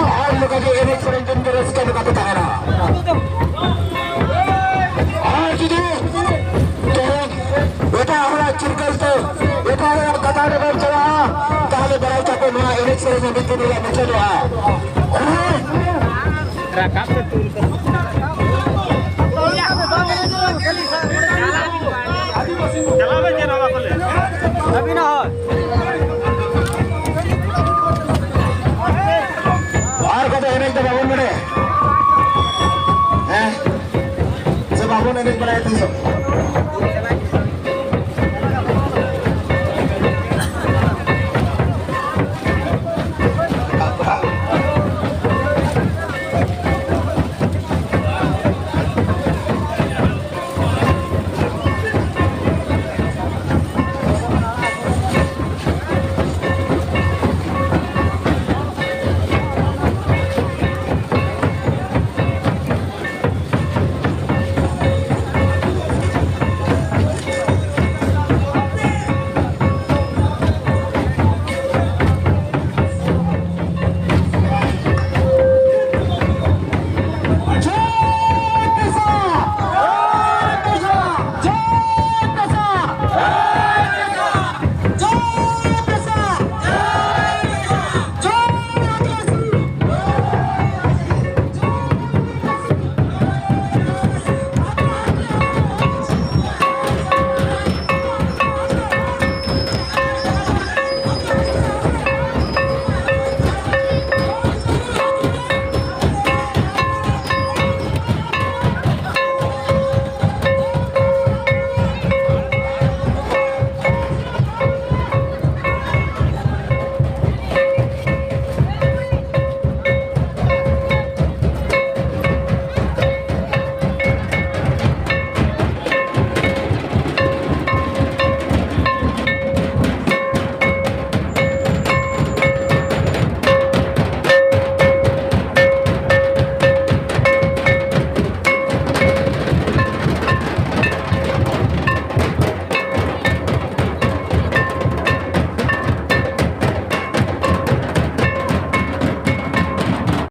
और लोग के एनेक सरंजन के रस के लोग आते हैं और जुदी तो बेटा हमारा चिरकल तो बेटा हमारा कतार में चला ताले बराई चाको ना एनेक सरंजन बिल्कुल नहीं मुझे तो रखा पे टूल कर चला बे ना वाले अभी ना हो और कतो एनेक तो बाबू मरे हैं सब बाबू ने एनेक बनाए थे सब